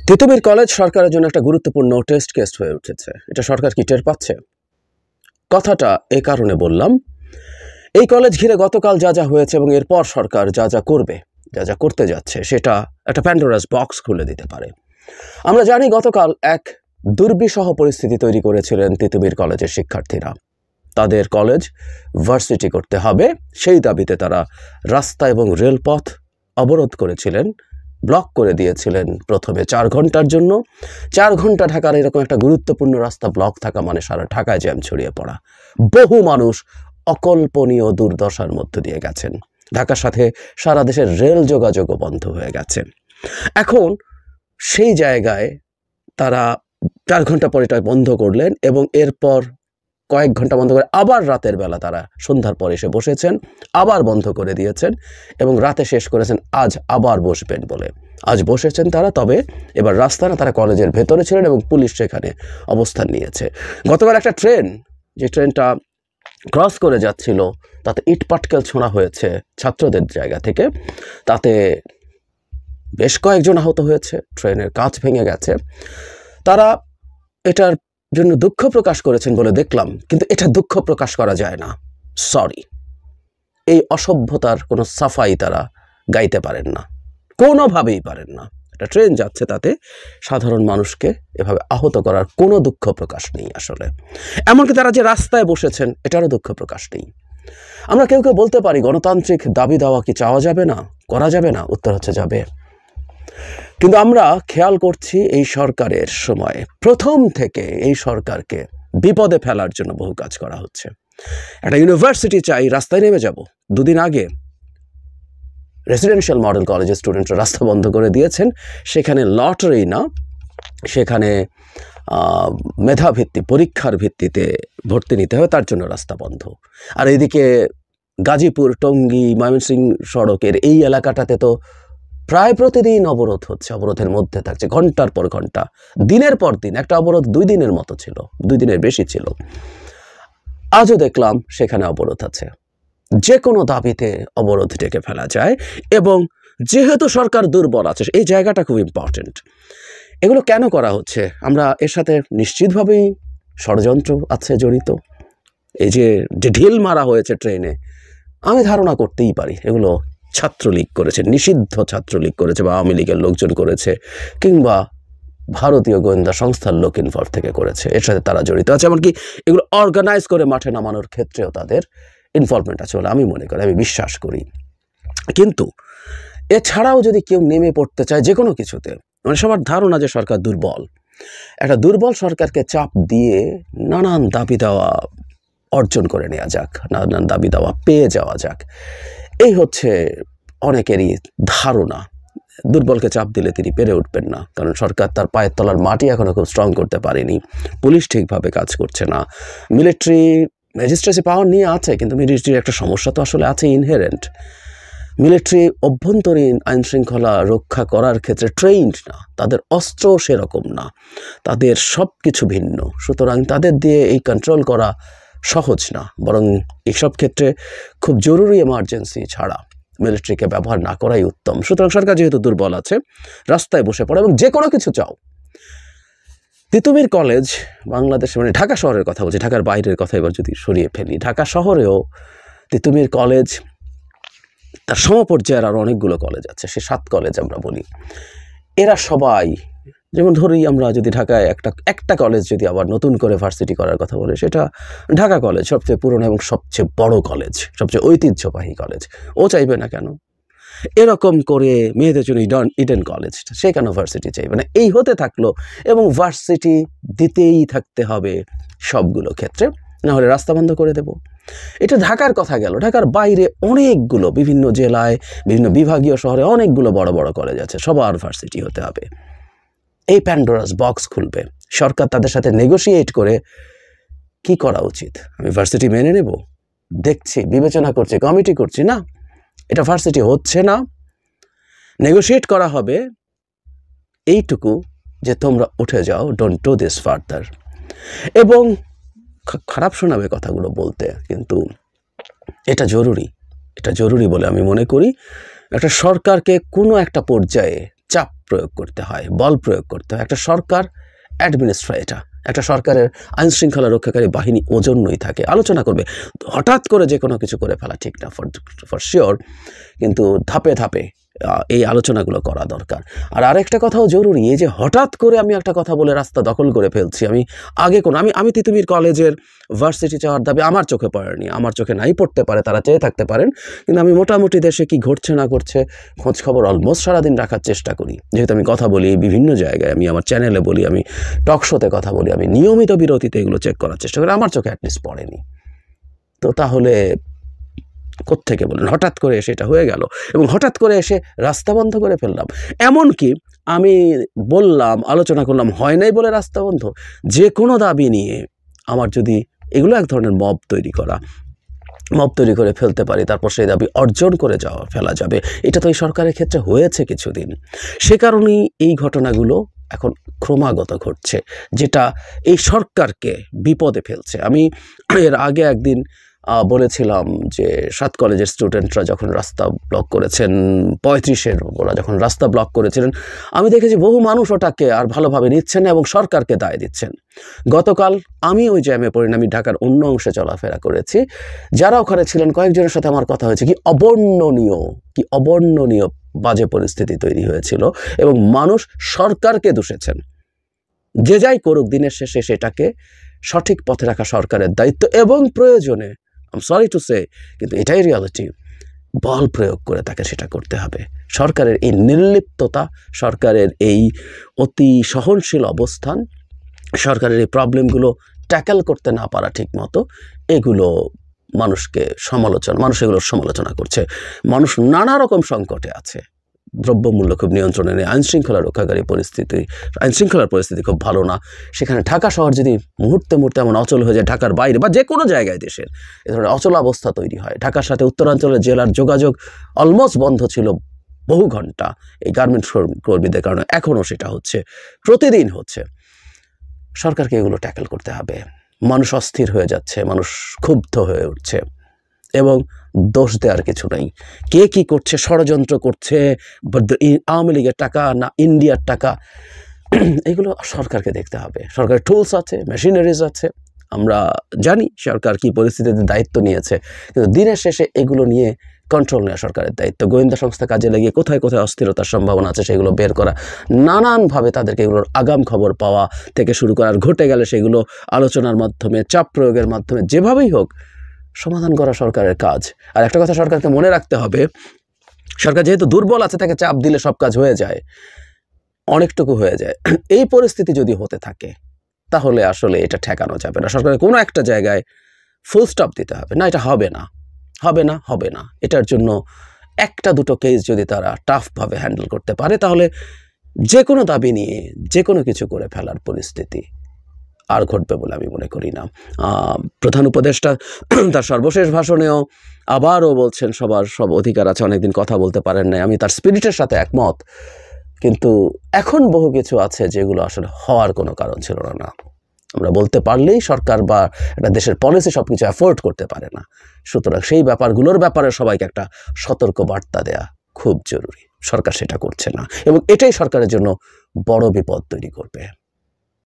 Titumir college সরকারের জন্য একটা গুরুত্বপূর্ণ টেস্ট কেস হয়ে উঠেছে। এটা সরকার কি টের পাচ্ছে? কথাটা এই কারণে বললাম, এই কলেজ ঘিরে গতকাল যা যা হয়েছে এবং এরপর সরকার যা যা করবে, যা যা করতে যাচ্ছে, সেটা একটা প্যান্ডোরাস বক্স খুলে দিতে পারে। আমরা জানি গতকাল এক দুর্বিষহ পরিস্থিতি তৈরি করেছিলেন তিতুমির কলেজের শিক্ষার্থীরা। তাদের কলেজ ভার্সিটি করতে হবে সেই দাবিতে তারা রাস্তা এবং রেলপথ অবরোধ করেছিলেন, ব্লক করে দিয়েছিলেন প্রথমে 4 ঘন্টার জন্য। 4 ঘন্টা ঢাকার এরকম একটা গুরুত্বপূর্ণ রাস্তা ব্লক থাকা মানে সারা ঢাকায় জ্যাম ছড়িয়ে পড়া। বহু মানুষ অকল্পনীয় দুর্দশার মধ্য দিয়ে গেছেন। ঢাকার সাথে সারা দেশের রেল যোগাযোগও বন্ধ হয়ে গেছে। এখন সেই জায়গায় তারা 4 ঘন্টা পরে এটা বন্ধ করলেন এবং এরপর কয়েক ঘন্টা বন্ধ করে আবার রাতের বেলা তারা সন্ধ্যার পর এসে বসেছেন, আবার বন্ধ করে দিয়েছেন এবং রাতে শেষ করেছেন আজ আবার বসবেন বলে। আজ বসেছেন তারা, তবে এবার রাস্তা না, তারা কলেজের ভেতরে ছিলেন এবং পুলিশ সেখানে অবস্থান নিয়েছে। গতকাল একটা ট্রেন, যে ট্রেনটা ক্রস করে যাচ্ছিল, তাতে ইট পাটকেল ছোঁড়া হয়েছে ছাত্রদের জায়গা থেকে। তাতে বেশ কয়েকজন আহত হয়েছে, ট্রেনের কাঁচ ভেঙে গেছে। তারা এটার জন্য দুঃখ প্রকাশ করেছেন বলে দেখলাম, কিন্তু এটা দুঃখ প্রকাশ করা যায় না। সরি, এই অসভ্যতার কোনো সাফাই তারা গাইতে পারেন না, কোনোভাবেই পারেন না। একটা ট্রেন যাচ্ছে, তাতে সাধারণ মানুষকে এভাবে আহত করার কোনো দুঃখ প্রকাশ নেই আসলে। এমনকি তারা যে রাস্তায় বসেছেন, এটারও দুঃখ প্রকাশ নেই। আমরা কেউ কেউ বলতে পারি, গণতান্ত্রিক দাবি দাওয়া কি চাওয়া যাবে না, করা যাবে না? উত্তর হচ্ছে যাবে। কিন্তু আমরা খেয়াল করছি এই সরকারের সময় প্রথম থেকে এই সরকারকে বিপদে ফেলার জন্য বহু কাজ করা হচ্ছে। একটা ইউনিভার্সিটি চাই, রাস্তায় নেমে যাব। 2 দিন আগে রেসিডেন্সিয়াল মডেল কলেজের স্টুডেন্টরা রাস্তা বন্ধ করে দিয়েছেন। সেখানে লটারি না, সেখানে মেধাভিত্তি, পরীক্ষার ভিত্তিতে ভর্তি নিতে হবে, তার জন্য রাস্তা বন্ধ। আর এইদিকে গাজীপুর, টঙ্গী, ময়মনসিংহ সড়কের এই এলাকাটাতে তো প্রায় প্রতিদিন অবরোধ হচ্ছে, অবরোধের মধ্যে থাকছে ঘন্টার পর ঘন্টা, দিনের পর দিন। একটা অবরোধ 2 দিনের মতো ছিল, 2 দিনের বেশি ছিল। আজও দেখলাম সেখানে অবরোধ আছে। যে কোনো দাবিতে অবরোধ ডেকে ফেলা যায়, এবং যেহেতু সরকার দুর্বল আছে, এই জায়গাটা খুব ইম্পর্টেন্ট। এগুলো কেন করা হচ্ছে? আমরা এর সাথে নিশ্চিতভাবেই ষড়যন্ত্র আছে জড়িত। এই যে ঢিল মারা হয়েছে ট্রেনে, আমি ধারণা করতেই পারি এগুলো ছাত্রলীগ করেছে, নিষিদ্ধ ছাত্রলীগ করেছে, বা আওয়ামী লীগের লোকজন করেছে, কিংবা ভারতীয় গোয়েন্দা সংস্থার লোক ইনভলভ থেকে করেছে। এর সাথে তারা জড়িত আছে। এমনকি এগুলো অর্গানাইজ করে মাঠে নামানোর ক্ষেত্রেও তাদের ইনভলভমেন্ট আছে বলে আমি মনে করি, আমি বিশ্বাস করি। কিন্তু এছাড়াও যদি কেউ নেমে পড়তে চায় যে কোনো কিছুতে, মানে সবার ধারণা যে সরকার দুর্বল, একটা দুর্বল সরকারকে চাপ দিয়ে নানান দাবি দেওয়া অর্জন করে নেওয়া যাক, নানান দাবি দেওয়া পেয়ে যাওয়া যাক, এই হচ্ছে অনেকেরই ধারণা। দুর্বলকে চাপ দিলে তিনি পেরে উঠবেন না, কারণ সরকার তার পায়ের তলার মাটি এখনও খুব স্ট্রং করতে পারেনি। পুলিশ ঠিকভাবে কাজ করছে না, মিলিটারি ম্যাজিস্ট্রেসি পাওয়ার নিয়ে আছে, কিন্তু মিলিটারির একটা সমস্যা তো আসলে আছে, ইনহেরেন্ট। মিলিটারি অভ্যন্তরীণ আইন শৃঙ্খলা রক্ষা করার ক্ষেত্রে ট্রেইনড না, তাদের অস্ত্র সেরকম না, তাদের সব কিছু ভিন্ন। সুতরাং তাদের দিয়ে এই কন্ট্রোল করা সহজ না, বরং এইসব ক্ষেত্রে খুব জরুরি এমার্জেন্সি ছাড়া মিলিটারিকে ব্যবহার না করাই উত্তম। সুতরাং সরকার যেহেতু দুর্বল আছে, রাস্তায় বসে পড়ে এবং যে কোনো কিছু চাও। তিতুমির কলেজ বাংলাদেশে, মানে ঢাকা শহরের কথা বলছি, ঢাকার বাইরের কথা এবার যদি সরিয়ে ফেলি, ঢাকা শহরেও তিতুমির কলেজ, তার সমপর্যায়ের আরও অনেকগুলো কলেজ আছে, সে 7 কলেজ আমরা বলি। এরা সবাই, যেমন ধরি আমরা যদি ঢাকায় একটা কলেজ যদি আবার নতুন করে ভার্সিটি করার কথা বলে, সেটা ঢাকা কলেজ, সবচেয়ে পুরনো এবং সবচেয়ে বড় কলেজ, সবচেয়ে ঐতিহ্যবাহী কলেজ। ও চাইবে না কেন? এরকম করে মেয়েদের জন্য ইডেন কলেজ, সে কেন ভার্সিটি চাইবে না? এই হতে থাকলো, এবং ভার্সিটি দিতেই থাকতে হবে সবগুলো ক্ষেত্রে, না হলে রাস্তা বন্ধ করে দেব। এটা ঢাকার কথা গেল। ঢাকার বাইরে অনেকগুলো, বিভিন্ন জেলায়, বিভিন্ন বিভাগীয় শহরে অনেকগুলো বড় বড় কলেজ আছে, সবার ভার্সিটি হতে হবে। এই প্যান্ডোরাস বক্স খুলবে। সরকার তাদের সাথে নেগোশিয়েট করে কি করা উচিত? আমি ভার্সিটি মেনে নেব, দেখছি, বিবেচনা করছি, কমিটি করছি, না এটা ভার্সিটি হচ্ছে না, নেগোশিয়েট করা হবে এইটুকু যে তোমরা উঠে যাও, ডোন্ট ডু দিস ফার্দার। এবং খারাপ শোনাবে কথাগুলো বলতে, কিন্তু এটা জরুরি, এটা জরুরি বলে আমি মনে করি। একটা সরকারকে কোনো একটা পর্যায়ে চাপ প্রয়োগ করতে হয়, বল প্রয়োগ করতে হয়। একটা সরকার অ্যাডমিনিস্ট্রেটর, একটা সরকারের আইন শৃঙ্খলা রক্ষাকারী বাহিনী ওজন্যই থাকে, আলোচনা করবে। হঠাৎ করে যে কোনো কিছু করে ফেলা ঠিক না, ফর শিওর, কিন্তু ধাপে ধাপে এই আলোচনাগুলো করা দরকার। আর আরেকটা কথাও জরুরি, এই যে হঠাৎ করে আমি একটা কথা বলে রাস্তা দখল করে ফেলছি, আমি আগে আমি তিতুমির কলেজের ভার্সিটি চাওয়ার দাবি আমার চোখে পড়েনি, আমার চোখে নাই পড়তে পারে, তারা চেয়ে থাকতে পারেন, কিন্তু আমি মোটামুটি দেশে কি ঘটছে না ঘটছে খোঁজ খবর অলমোস্ট সারাদিন রাখার চেষ্টা করি। যেহেতু আমি কথা বলি বিভিন্ন জায়গায়, আমি আমার চ্যানেলে বলি, আমি টক শোতে কথা বলি, আমি নিয়মিত বিরতিতে এগুলো চেক করার চেষ্টা করি, আমার চোখে অ্যাটলিস্ট পড়েনি। তো তাহলে কোত্থেকে বলেন হঠাৎ করে এসে এটা হয়ে গেল, এবং হঠাৎ করে এসে রাস্তা বন্ধ করে ফেললাম। এমনকি আমি বললাম, আলোচনা করলাম, হয় নাই বলে রাস্তা বন্ধ। যে কোনো দাবি নিয়ে আমার যদি এগুলো এক ধরনের মব তৈরি করে ফেলতে পারি, তারপর সেই দাবি অর্জন করে ফেলা যাবে, এটা তো এই সরকারের ক্ষেত্রে হয়েছে কিছুদিন। সে কারণেই এই ঘটনাগুলো এখন ক্রমাগত ঘটছে, যেটা এই সরকারকে বিপদে ফেলছে। আমি এর আগে একদিন বলেছিলাম যে 7 কলেজের স্টুডেন্টরা যখন রাস্তা ব্লক করেছেন, 35-এর ওরা যখন রাস্তা ব্লক করেছিলেন, আমি দেখেছি বহু মানুষ ওটাকে আর ভালোভাবে নিচ্ছেন না এবং সরকারকে দায় দিচ্ছেন। গতকাল আমি ওই জ্যামে পড়িনি, আমি ঢাকার অন্য অংশে চলাফেরা করেছি, যারা ওখানে ছিলেন কয়েকজনের সাথে আমার কথা হয়েছে, কি অবর্ণনীয় বাজে পরিস্থিতি তৈরি হয়েছিল, এবং মানুষ সরকারকে দোষেছেন। যে যাই করুক, দিনের শেষে সেটাকে সঠিক পথে রাখা সরকারের দায়িত্ব, এবং প্রয়োজনে, I am sorry to say, কিন্তু এটাই রিয়ালিটি, বল প্রয়োগ করে তাকে সেটা করতে হবে। সরকারের এই নির্লিপ্ততা, সরকারের এই অতি সহনশীল অবস্থান, সরকারের এই প্রবলেমগুলো ট্যাকেল করতে না পারা ঠিক মতো, এগুলো মানুষ এগুলোর সমালোচনা করছে। মানুষ নানা রকম সংকটে আছে, দ্রব্যমূল্য খুব নিয়ন্ত্রণে নেই, আইনশৃঙ্খলার পরিস্থিতি খুব ভালো না। সেখানে ঢাকা শহর যদি মুহূর্তে এমন অচল হয়ে যায়, ঢাকার বাইরে বা যে কোনো জায়গায় দেশের এ ধরনের অচল অবস্থা তৈরি হয়। ঢাকার সাথে উত্তরাঞ্চলের জেলার যোগাযোগ অলমোস্ট বন্ধ ছিল বহু ঘন্টা এই গার্মেন্টস কর্মীদের কারণে, এখনও সেটা হচ্ছে, প্রতিদিন হচ্ছে। সরকারকে এগুলো ট্যাকেল করতে হবে। মানুষ অস্থির হয়ে যাচ্ছে, মানুষ ক্ষুব্ধ হয়ে উঠছে, এবং দোষ দেওয়ার কিছু নাই। কে কি করছে, ষড়যন্ত্র করছে, আওয়ামী লীগের টাকা না ইন্ডিয়ার টাকা, এগুলো সরকারকে দেখতে হবে। সরকারের টুলস আছে, মেশিনারিজ আছে, আমরা জানি সরকার কি পরিস্থিতিতে দায়িত্ব নিয়েছে, কিন্তু দিনের শেষে এগুলো নিয়ে কন্ট্রোল নেওয়া সরকারের দায়িত্ব। গোয়েন্দা সংস্থা কাজে লাগিয়ে কোথায় কোথায় অস্থিরতার সম্ভাবনা আছে সেগুলো বের করা, নানানভাবে তাদেরকে এগুলোর আগাম খবর পাওয়া থেকে শুরু করা, আর ঘটে গেলে সেগুলো আলোচনার মাধ্যমে, চাপ প্রয়োগের মাধ্যমে, যেভাবেই হোক সমাধান করা সরকারের কাজ। আর একটা কথা সরকারকে মনে রাখতে হবে, সরকার যেহেতু দুর্বল আছে, তাকে চাপ দিলে সব কাজ হয়ে যায়, অনেকটুকু হয়ে যায়। এই পরিস্থিতি যদি হতে থাকে, তাহলে আসলে এটা ঠেকানো যাবে না। সরকারের কোনো একটা জায়গায় ফুল স্টপ দিতে হবে, না এটা হবে না। এটার জন্য একটা দুটো কেস যদি তারা টাফভাবে হ্যান্ডেল করতে পারে, তাহলে যে কোনো দাবি নিয়ে যে কোনো কিছু করে ফেলার পরিস্থিতি আর ঘটবে বলে আমি মনে করি না। প্রধান উপদেষ্টা তার সর্বশেষ ভাষণেও আবারও বলছেন সবার সব অধিকার আছে, অনেকদিন কথা বলতে পারেন নাই, আমি তার স্পিরিটের সাথে একমত, কিন্তু এখন বহু কিছু আছে যেগুলো আসলে হওয়ার কোনো কারণ ছিল না। আমরা বলতে পারলেই সরকার বা একটা দেশের পলিসি সব কিছু অ্যাফোর্ড করতে পারে না। সুতরাং সেই ব্যাপারগুলোর ব্যাপারে সবাইকে একটা সতর্ক বার্তা দেয়া খুব জরুরি। সরকার সেটা করছে না, এবং এটাই সরকারের জন্য বড় বিপদ তৈরি করবে।